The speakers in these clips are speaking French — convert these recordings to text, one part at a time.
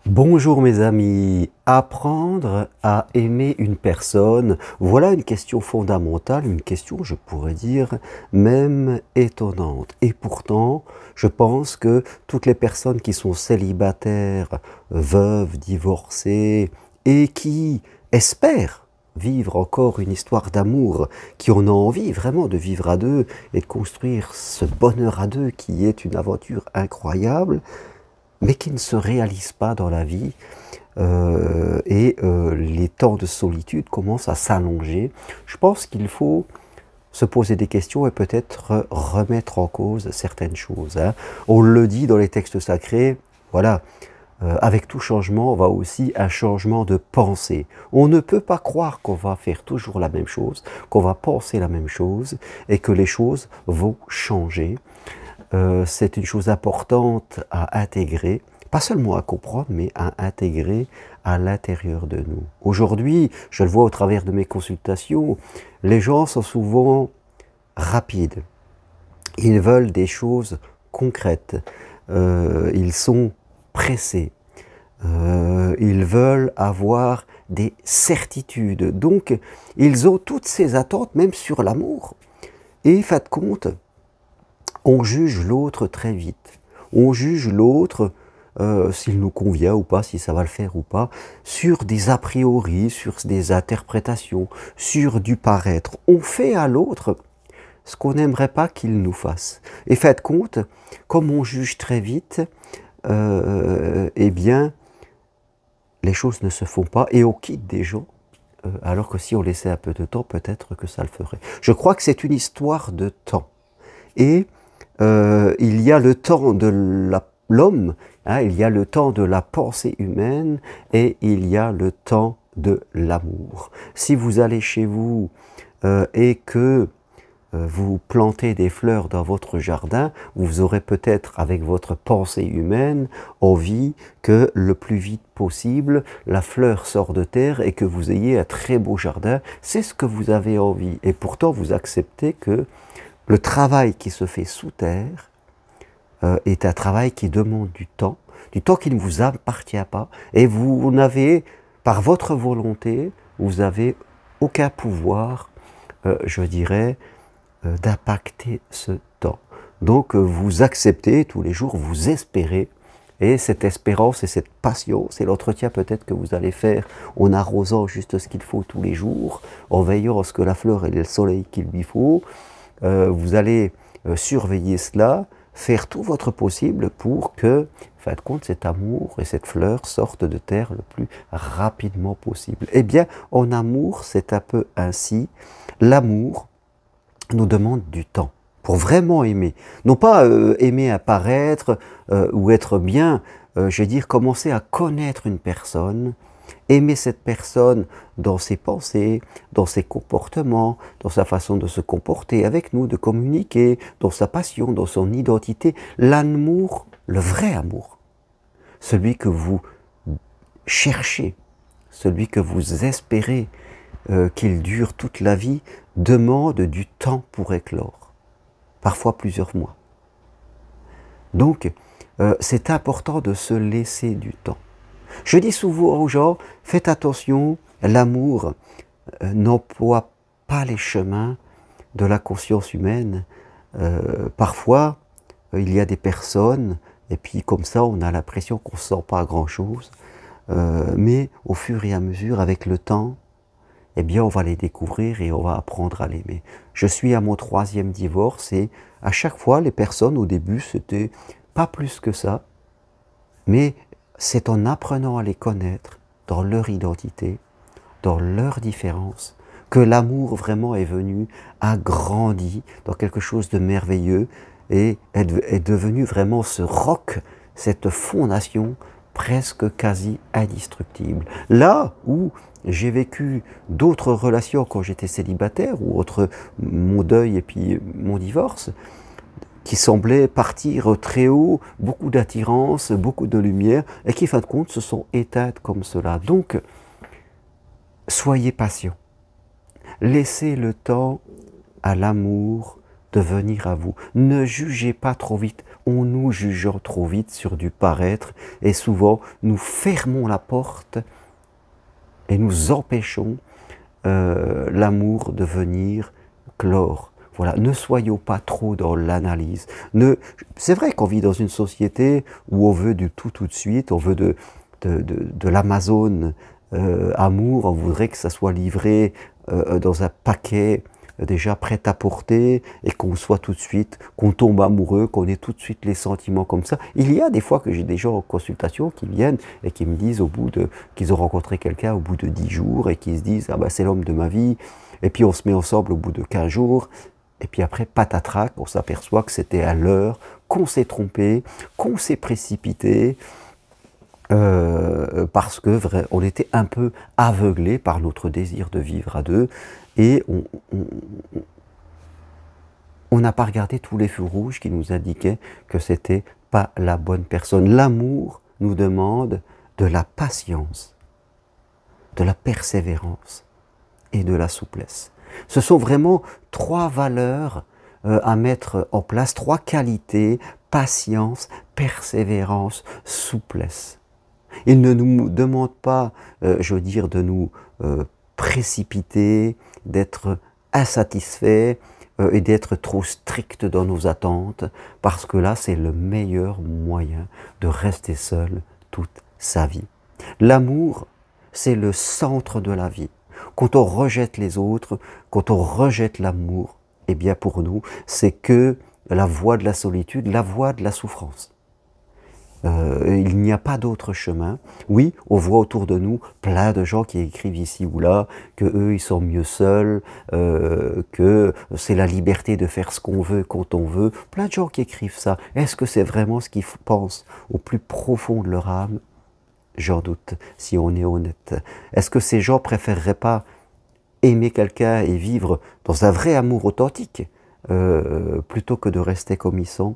Bonjour mes amis, apprendre à aimer une personne, voilà une question fondamentale, une question, je pourrais dire, même étonnante. Et pourtant, je pense que toutes les personnes qui sont célibataires, veuves, divorcées, et qui espèrent vivre encore une histoire d'amour, qui en ont envie vraiment de vivre à deux et de construire ce bonheur à deux qui est une aventure incroyable, mais qui ne se réalisent pas dans la vie, les temps de solitude commencent à s'allonger. Je pense qu'il faut se poser des questions et peut-être remettre en cause certaines choses, hein. On le dit dans les textes sacrés, voilà, avec tout changement va aussi un changement de pensée. On ne peut pas croire qu'on va faire toujours la même chose, qu'on va penser la même chose et que les choses vont changer. C'est une chose importante à intégrer, pas seulement à comprendre, mais à intégrer à l'intérieur de nous. Aujourd'hui, je le vois au travers de mes consultations, les gens sont souvent rapides. Ils veulent des choses concrètes. Ils sont pressés. Ils veulent avoir des certitudes. Donc, ils ont toutes ces attentes, même sur l'amour. Et, fin de compte, on juge l'autre très vite. On juge l'autre s'il nous convient ou pas, si ça va le faire ou pas, sur des a priori, sur des interprétations, sur du paraître. On fait à l'autre ce qu'on n'aimerait pas qu'il nous fasse. Et faites compte, comme on juge très vite, eh bien, les choses ne se font pas et on quitte des gens, alors que si on laissait un peu de temps, peut-être que ça le ferait. Je crois que c'est une histoire de temps. Et il y a le temps de l'homme, hein, il y a le temps de la pensée humaine et il y a le temps de l'amour. Si vous allez chez vous et que vous plantez des fleurs dans votre jardin, vous aurez peut-être avec votre pensée humaine envie que le plus vite possible la fleur sorte de terre et que vous ayez un très beau jardin. C'est ce que vous avez envie et pourtant vous acceptez que le travail qui se fait sous terre est un travail qui demande du temps qui ne vous appartient pas, et vous n'avez, par votre volonté, vous n'avez aucun pouvoir, je dirais, d'impacter ce temps. Donc vous acceptez tous les jours, vous espérez, et cette espérance et cette patience, et l'entretien peut-être que vous allez faire en arrosant juste ce qu'il faut tous les jours, en veillant à ce que la fleur ait le soleil qu'il lui faut, vous allez surveiller cela, faire tout votre possible pour que, en fin de compte, cet amour et cette fleur sortent de terre le plus rapidement possible. Eh bien, en amour, c'est un peu ainsi. L'amour nous demande du temps pour vraiment aimer. Non pas aimer apparaître ou être bien, je veux dire commencer à connaître une personne, aimer cette personne dans ses pensées, dans ses comportements, dans sa façon de se comporter avec nous, de communiquer, dans sa passion, dans son identité. L'amour, le vrai amour, celui que vous cherchez, celui que vous espérez qu'il dure toute la vie, demande du temps pour éclore, parfois plusieurs mois. Donc, c'est important de se laisser du temps. Je dis souvent aux gens, faites attention, l'amour n'emploie pas les chemins de la conscience humaine. Parfois, il y a des personnes, et puis comme ça, on a l'impression qu'on ne sent pas grand-chose, mais au fur et à mesure, avec le temps, eh bien, on va les découvrir et on va apprendre à l'aimer. Je suis à mon 3e divorce et à chaque fois, les personnes, au début, c'était pas plus que ça, mais c'est en apprenant à les connaître dans leur identité, dans leurs différences, que l'amour vraiment est venu, a grandi dans quelque chose de merveilleux et est devenu vraiment ce roc, cette fondation presque quasi indestructible. Là où j'ai vécu d'autres relations quand j'étais célibataire, ou entre mon deuil et puis mon divorce, qui semblaient partir très haut, beaucoup d'attirance, beaucoup de lumière, et qui, fin de compte, se sont éteintes comme cela. Donc, soyez patient. Laissez le temps à l'amour de venir à vous. Ne jugez pas trop vite. en nous jugeant trop vite sur du paraître, et souvent nous fermons la porte et nous empêchons l'amour de venir clore. Voilà, ne soyons pas trop dans l'analyse. C'est vrai qu'on vit dans une société où on veut du tout de suite, on veut de l'Amazon amour, on voudrait que ça soit livré dans un paquet déjà prêt à porter et qu'on soit tout de suite, qu'on tombe amoureux, qu'on ait tout de suite les sentiments comme ça. Il y a des fois que j'ai des gens en consultation qui viennent et qui me disent qu'ils ont rencontré quelqu'un au bout de 10 jours et qui se disent « Ah ben c'est l'homme de ma vie » et puis on se met ensemble au bout de 15 jours et puis après patatrac, on s'aperçoit que c'était à l'heure, qu'on s'est trompé, qu'on s'est précipité, parce que on était un peu aveuglé par notre désir de vivre à deux et on n'a pas regardé tous les feux rouges qui nous indiquaient que c'était pas la bonne personne. L'amour nous demande de la patience, de la persévérance et de la souplesse. Ce sont vraiment 3 valeurs à mettre en place, 3 qualités: patience, persévérance, souplesse. Il ne nous demande pas, je veux dire, de nous précipiter, d'être insatisfait et d'être trop strict dans nos attentes, parce que là, c'est le meilleur moyen de rester seul toute sa vie. L'amour, c'est le centre de la vie. Quand on rejette les autres, quand on rejette l'amour, eh bien pour nous, c'est que la voie de la solitude, la voie de la souffrance. Il n'y a pas d'autre chemin. Oui, on voit autour de nous plein de gens qui écrivent ici ou là que eux ils sont mieux seuls, que c'est la liberté de faire ce qu'on veut quand on veut. Plein de gens qui écrivent ça. Est-ce que c'est vraiment ce qu'ils pensent au plus profond de leur âme? J'en doute, si on est honnête. Est-ce que ces gens préféreraient pas aimer quelqu'un et vivre dans un vrai amour authentique plutôt que de rester comme ils sont?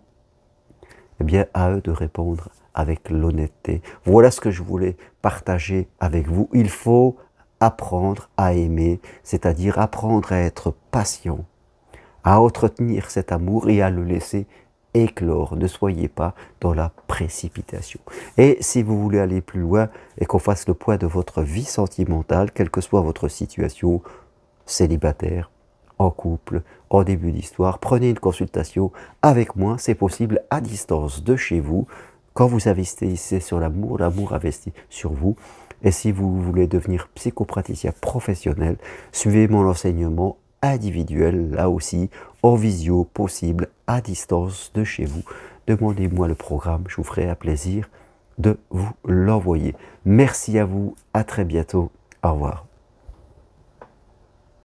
Eh bien, à eux de répondre avec l'honnêteté. Voilà ce que je voulais partager avec vous. Il faut apprendre à aimer, c'est-à-dire apprendre à être patient, à entretenir cet amour et à le laisser éclore. Ne soyez pas dans la précipitation. Et si vous voulez aller plus loin et qu'on fasse le point de votre vie sentimentale, quelle que soit votre situation, célibataire, en couple, en début d'histoire, prenez une consultation avec moi, c'est possible à distance de chez vous. Quand vous investissez sur l'amour, l'amour investit sur vous. Et si vous voulez devenir psychopraticien professionnel, suivez mon enseignement individuel, là aussi, en visio, possible, à distance de chez vous. Demandez-moi le programme, je vous ferai un plaisir de vous l'envoyer. Merci à vous, à très bientôt, au revoir.